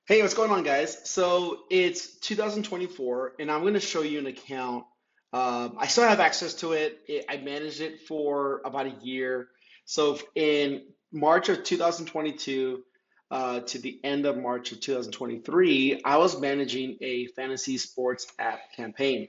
Hey, what's going on, guys? So it's 2024, and I'm going to show you an account. I still have access to it. I managed it for about a year. So in March of 2022 to the end of March of 2023, I was managing a fantasy sports app campaign.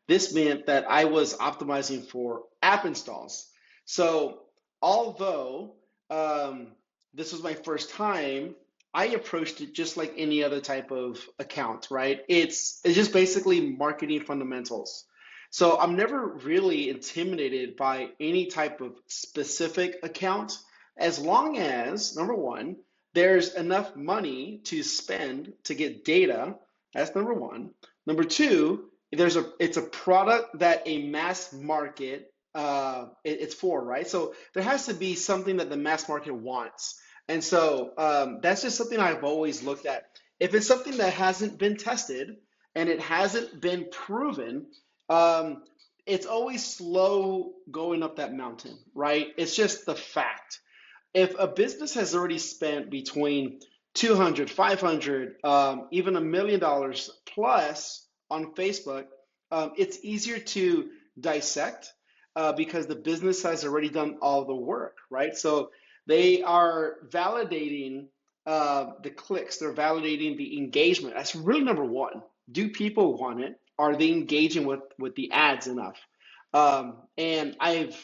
This meant that I was optimizing for app installs. So although um, this was my first time, I approached it just like any other type of account, right? It's just basically marketing fundamentals. So I'm never really intimidated by any type of specific account as long as, number one, there's enough money to spend to get data. That's number one. Number two, it's a product that a mass market it's for, right? So there has to be something that the mass market wants. And so that's just something I've always looked at. If it's something that hasn't been tested and it hasn't been proven, um, it's always slow going up that mountain, right? It's just the fact. If a business has already spent between 200, 500, even $1 million plus on Facebook, it's easier to dissect because the business has already done all the work, right? So they are validating the clicks, they're validating the engagement. That's really number one. Do people want it? Are they engaging with the ads enough? And I've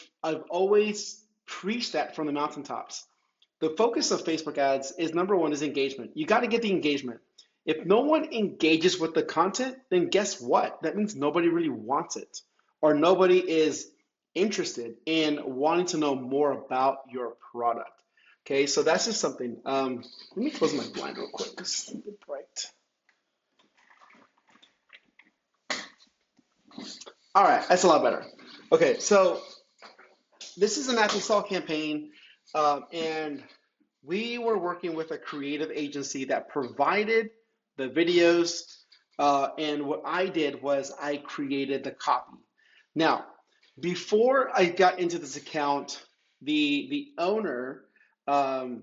always preached that from the mountaintops. The focus of Facebook ads is number one is engagement. You got to get the engagement. If no one engages with the content, then guess what? That means nobody really wants it, or nobody is interested in wanting to know more about your product. Okay, so that's just something. Let me close my blind real quick. It's a bit bright. All right, that's a lot better. Okay, so this is an app install campaign, and we were working with a creative agency that provided the videos, and what I did was I created the copy. Now, before I got into this account, the owner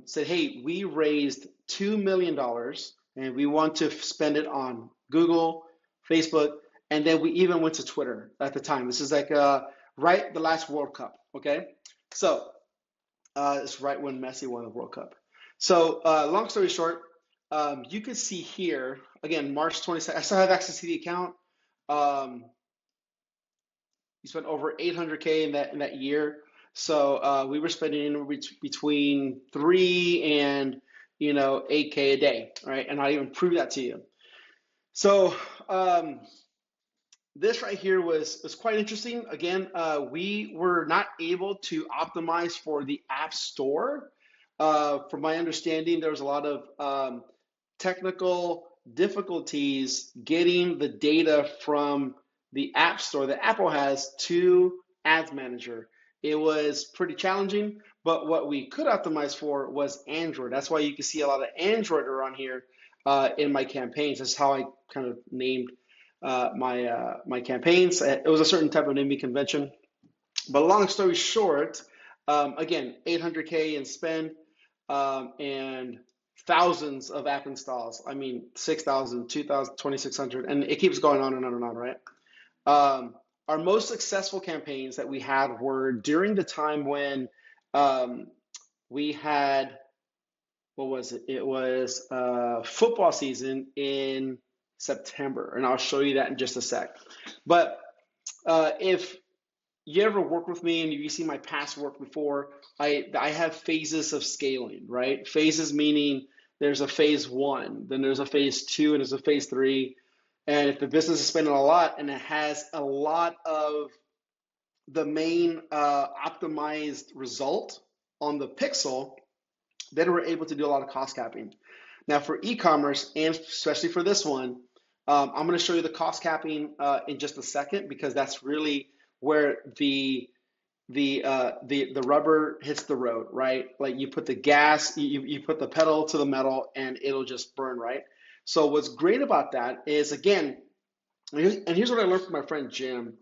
said, "Hey, we raised $2 million, and we want to spend it on Google, Facebook, and then we even went to Twitter at the time. This is like right the last World Cup, okay? So it's right when Messi won the World Cup. So long story short, you can see here again March 22nd. I still have access to the account. Um, you spent over 800K in that year. So we were spending between 3 and 8K a day, right? And I even prove that to you. So this right here was quite interesting. Again, we were not able to optimize for the App Store. From my understanding, there was a lot of technical difficulties getting the data from the App Store that Apple has to Ads Manager. It was pretty challenging, but what we could optimize for was Android. That's why you can see a lot of Android around here in my campaigns. That's how I kind of named my campaigns. It was a certain type of naming convention. But long story short, again, 800K in spend and thousands of app installs. I mean, 6,000, 2,000, 2,600, and it keeps going on and on and on, right? Our most successful campaigns that we had were during the time when um, we had, what was it? It was football season in September, and I'll show you that in just a sec. But if you ever work with me and you see my past work before, I have phases of scaling, right? Phases meaning there's a phase one, then there's a phase two, and there's a phase three. And if the business is spending a lot and it has a lot of the main optimized result on the pixel, then we're able to do a lot of cost capping. Now for e-commerce, and especially for this one, I'm going to show you the cost capping in just a second because that's really where the rubber hits the road, right? Like you put the gas, you put the pedal to the metal, and it'll just burn, right? So what's great about that is again, and here's what I learned from my friend Jim.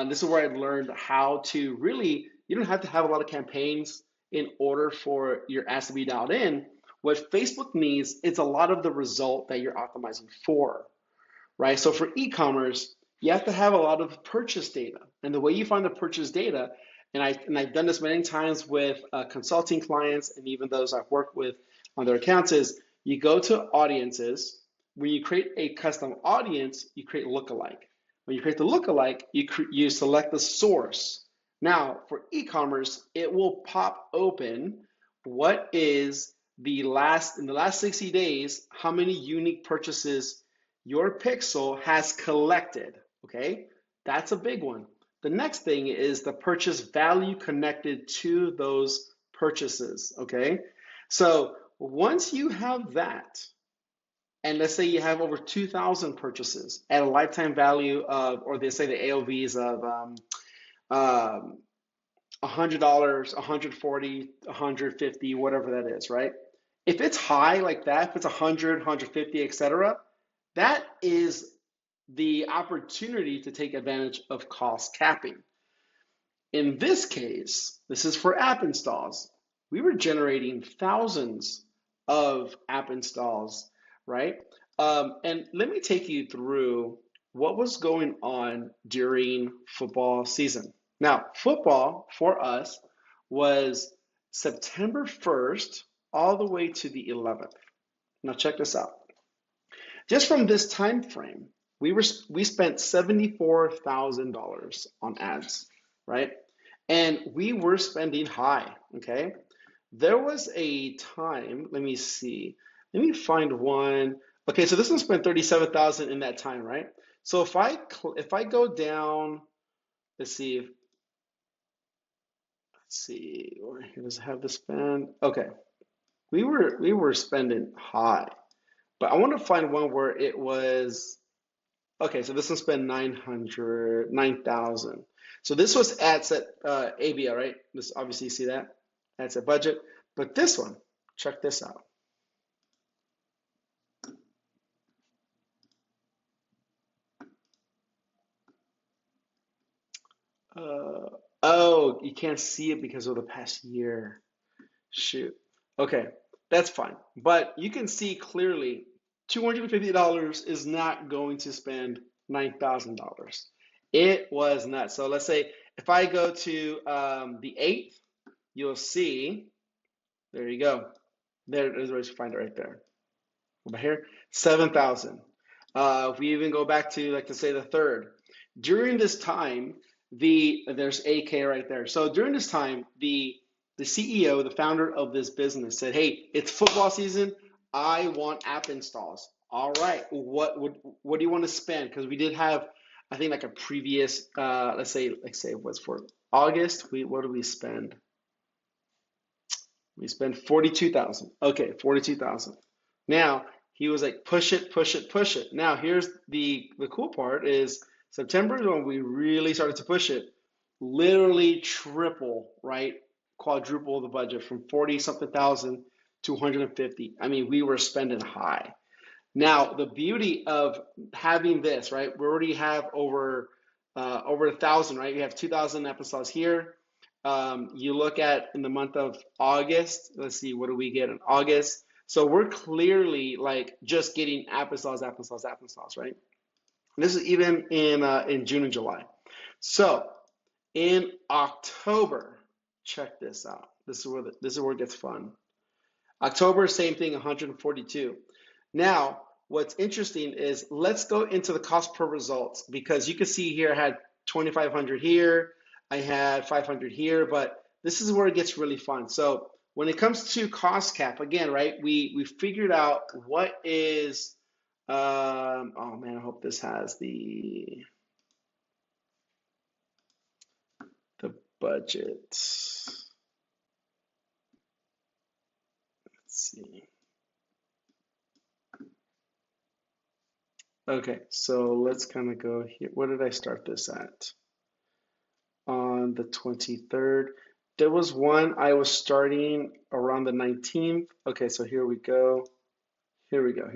This is where I learned how to really, you don't have to have a lot of campaigns in order for your ads to be dialed in. What Facebook needs is a lot of the result that you're optimizing for, right? So for e-commerce, you have to have a lot of purchase data. And the way you find the purchase data, and I've done this many times with consulting clients and even those I've worked with on their accounts, is you go to audiences. When you create a custom audience, you create lookalike. When you create the lookalike, you select the source. Now, for e-commerce, it will pop open what is in the last 60 days, how many unique purchases your pixel has collected, okay? That's a big one. The next thing is the purchase value connected to those purchases, okay? So once you have that, and let's say you have over 2,000 purchases at a lifetime value of, or they say the AOVs of $100, 140, 150, whatever that is, right? If it's high like that, if it's 100, 150, etc., that is the opportunity to take advantage of cost capping. In this case, this is for app installs. We were generating thousands of app installs, right? And let me take you through what was going on during football season. Now, football for us was September 1st all the way to the 11th. Now check this out. Just from this time frame, we spent $74,000 on ads, right? And we were spending high, okay? There was a time, let me see, let me find one. Okay, so this one spent 37,000 in that time, right? So if I go down, let's see, where does it have the spend? Okay, we were spending high, but I want to find one where it was. Okay, so this one spent 9,000. So this was ads at ABL, right? This obviously you see that ads at budget, but this one, check this out. Oh, you can't see it because of the past year. Shoot. Okay, that's fine. But you can see clearly $250 is not going to spend $9,000. It was not. So let's say if I go to the 8th, you'll see, there you go. There's where you find it right there. Over here, 7,000. If we even go back to, like, to say the 3rd, during this time, there's AK right there. So during this time, the CEO, the founder of this business, said, "Hey, it's football season. I want app installs. All right, what do you want to spend?" Because we did have, I think, like a previous, let's say it was for August. What did we spend? We spent 42,000. Okay, 42,000. Now he was like, push it, push it, push it. Now here's the cool part is September is when we really started to push it. Literally triple, right? Quadruple the budget from 40 something thousand to 150. I mean, we were spending high. Now the beauty of having this, right? We already have over 1,000, right? We have 2,000 episodes here. You look at in the month of August, let's see, what do we get in August? So we're clearly like just getting app installs, right? And this is even in June and July. So in October, check this out. This is where it gets fun. October, same thing, 142. Now, what's interesting is let's go into the cost per results because you can see here I had 2,500 here, I had 500 here, but this is where it gets really fun. So when it comes to cost cap, again, right, we figured out what is, oh man, I hope this has the budget. Let's see. Okay, so let's kind of go here. What did I start this at? On the 23rd. There was one I was starting around the 19th. Okay, so here we go. Here we go.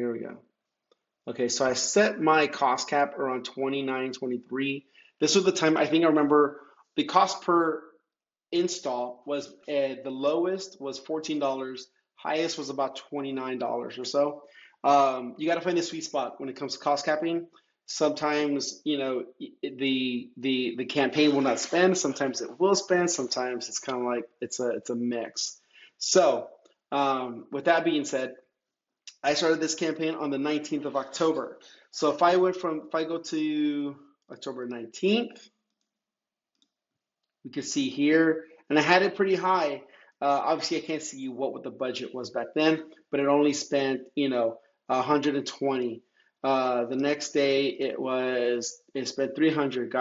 Okay, so I set my cost cap around 29, 23. This was the time, I think I remember the cost per install was the lowest was $14, Highest was about $29 or so. You got to find the sweet spot when it comes to cost capping. Sometimes, the campaign will not spend. Sometimes it will spend. Sometimes it's kind of like it's a mix. So, with that being said, I started this campaign on the 19th of October. So if I go to October 19th, we can see here, and I had it pretty high. Obviously, I can't see what the budget was back then, but it only spent, 120. The next day, it spent 300.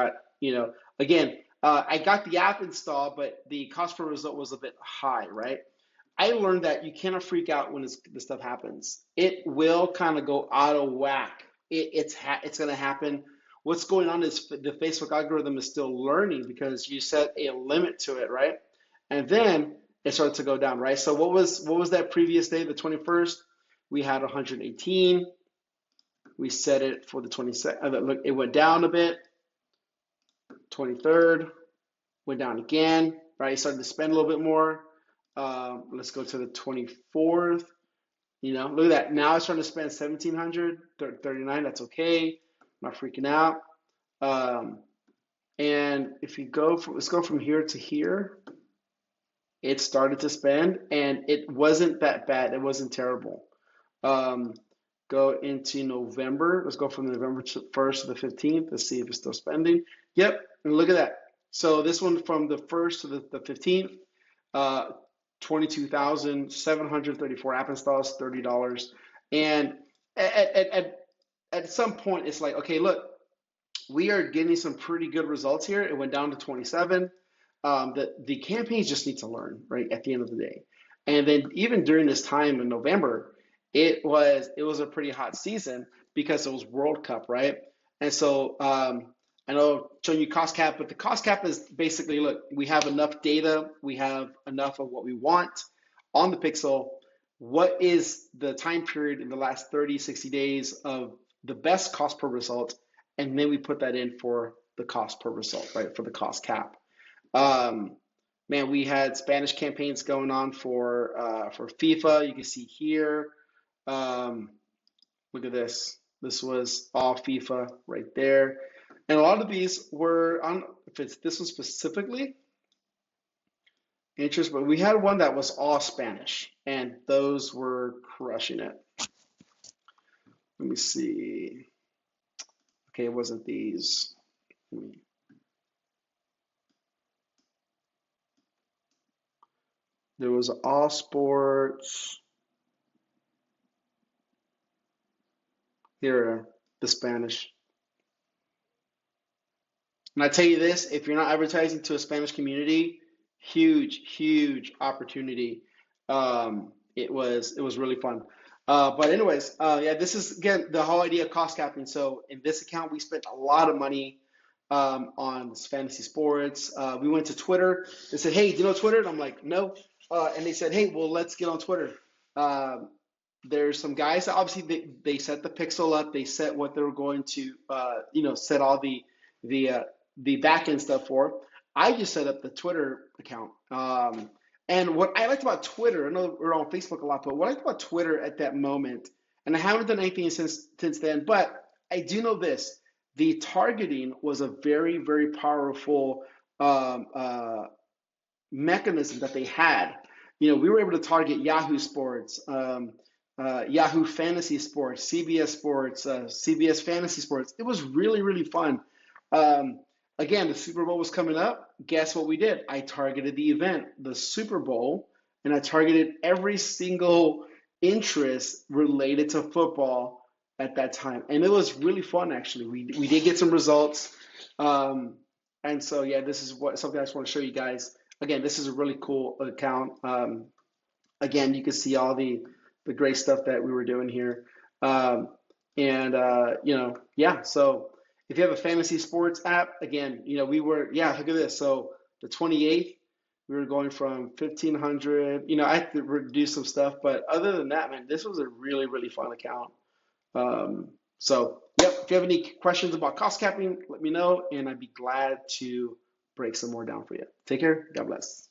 Again, I got the app installed, but the cost per result was a bit high, right? I learned that you cannot freak out when this stuff happens. It will kind of go out of whack. It's going to happen. What's going on is the Facebook algorithm is still learning because you set a limit to it, right? And then it started to go down, right? So what was that previous day, the 21st? We had 118. We set it for the 22nd. Look, it went down a bit. 23rd went down again, right? It started to spend a little bit more. Let's go to the 24th. Look at that. Now it's trying to spend 1,739. That's okay. I'm not freaking out. And if you let's go from here to here. It started to spend, and it wasn't that bad. It wasn't terrible. Go into November. Let's go from November 1st to the 15th. Let's see if it's still spending. Yep, and look at that. So this one from the 1st to the 15th, 22,734 app installs, $30. And at some point, it's like, okay, look, we are getting some pretty good results here. It went down to 27. The campaigns just need to learn, right, at the end of the day. And then even during this time in November, it was a pretty hot season because it was World Cup, right? And so I know I'm showing you cost cap, but the cost cap is basically, look, we have enough data, we have enough of what we want on the pixel. What is the time period in the last 30, 60 days of the best cost per result? And then we put that in for the cost per result, right, for the cost cap. Man, we had Spanish campaigns going on for FIFA. You can see here. Look at this. This was all FIFA right there. And a lot of these were on, if it's this one specifically, interest, but we had one that was all Spanish, and those were crushing it. Let me see. Okay, it wasn't these. There was all sports. Here, the Spanish. And I tell you this, if you're not advertising to a Spanish community, huge, huge opportunity. It was really fun. But anyways, yeah, this is again the whole idea of cost capping. So in this account, we spent a lot of money on fantasy sports. We went to Twitter. They said, "Hey, do you know Twitter?" And I'm like, "No." And they said, "Hey, well, let's get on Twitter." There's some guys that obviously they set the pixel up. They set what they were going to, set all the the back end stuff for. I just set up the Twitter account. And what I liked about Twitter, I know we're on Facebook a lot, but what I liked about Twitter at that moment, and I haven't done anything since then, but I do know this: the targeting was a very, very powerful um, uh, mechanism that they had. We were able to target Yahoo Sports, Yahoo Fantasy Sports, CBS Sports, CBS Fantasy Sports. It was really, really fun. Um, Again, the Super Bowl was coming up. Guess what we did? I targeted the event, the Super Bowl, and I targeted every single interest related to football at that time. And it was really fun, actually. We did get some results. Um, and so, yeah, this is something I just want to show you guys. Again, this is a really cool account. Again, you can see all the great stuff that we were doing here. Um, and yeah. So if you have a fantasy sports app, again, yeah. Look at this. So the 28th, we were going from 1,500. I had to reduce some stuff, but other than that, man, this was a really, really fun account. So, yep. If you have any questions about cost capping, let me know, and I'd be glad to break some more down for you. Take care. God bless.